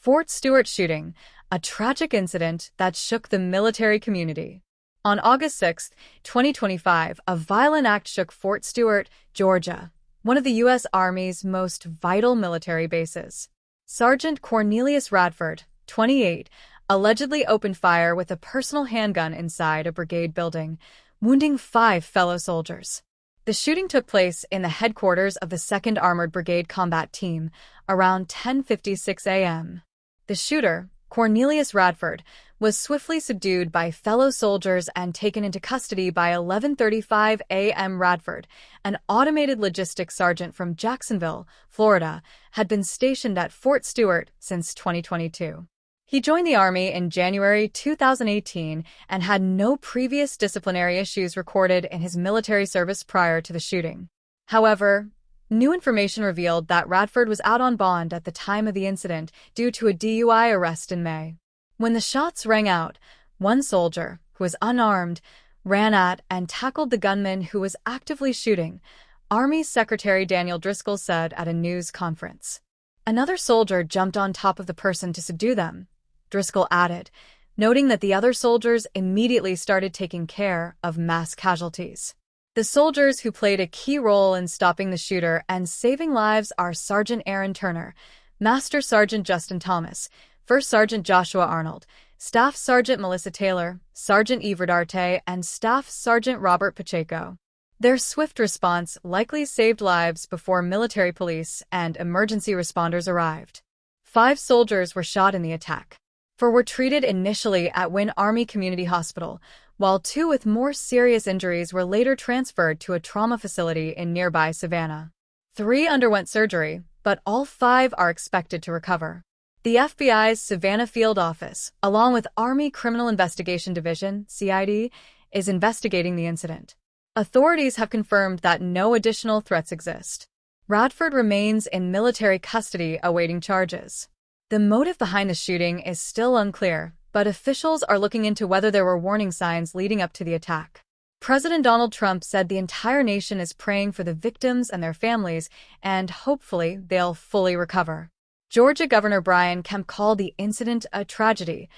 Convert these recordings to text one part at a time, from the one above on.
Fort Stewart shooting, a tragic incident that shook the military community. On August 6, 2025, a violent act shook Fort Stewart, Georgia, one of the U.S. Army's most vital military bases. Sergeant Cornelius Radford, 28, allegedly opened fire with a personal handgun inside a brigade building, wounding 5 fellow soldiers. The shooting took place in the headquarters of the 2nd Armored Brigade Combat Team around 10:56 a.m. The shooter, Cornelius Radford, was swiftly subdued by fellow soldiers and taken into custody by 11:35 a.m. Radford, an automated logistics sergeant from Jacksonville, Florida, had been stationed at Fort Stewart since 2022. He joined the Army in January 2018 and had no previous disciplinary issues recorded in his military service prior to the shooting. However, new information revealed that Radford was out on bond at the time of the incident due to a DUI arrest in May. When the shots rang out, one soldier, who was unarmed, ran at and tackled the gunman who was actively shooting, Army Secretary Daniel Driscoll said at a news conference. Another soldier jumped on top of the person to subdue them, Driscoll added, noting that the other soldiers immediately started taking care of mass casualties. The soldiers who played a key role in stopping the shooter and saving lives are Sergeant Aaron Turner, Master Sergeant Justin Thomas, First Sergeant Joshua Arnold, Staff Sergeant Melissa Taylor, Sergeant Eve Rodarte, and Staff Sergeant Robert Pacheco. Their swift response likely saved lives before military police and emergency responders arrived. 5 soldiers were shot in the attack. 4 were treated initially at Wynn Army Community Hospital, while 2 with more serious injuries were later transferred to a trauma facility in nearby Savannah. 3 underwent surgery, but all 5 are expected to recover. The FBI's Savannah Field Office, along with Army Criminal Investigation Division, CID, is investigating the incident. Authorities have confirmed that no additional threats exist. Radford remains in military custody awaiting charges. The motive behind the shooting is still unclear, but officials are looking into whether there were warning signs leading up to the attack. President Donald Trump said the entire nation is praying for the victims and their families, and hopefully they'll fully recover. Georgia Governor Brian Kemp called the incident a tragedy,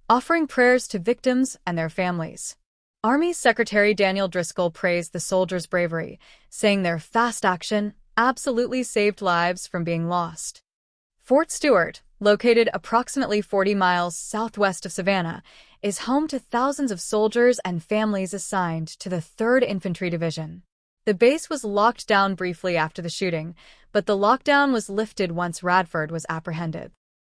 offering prayers to victims and their families. Army Secretary Daniel Driscoll praised the soldiers' bravery, saying their fast action absolutely saved lives from being lost. Fort Stewart, located approximately 40 miles southwest of Savannah, is home to thousands of soldiers and families assigned to the 3rd Infantry Division. The base was locked down briefly after the shooting, but the lockdown was lifted once Radford was apprehended.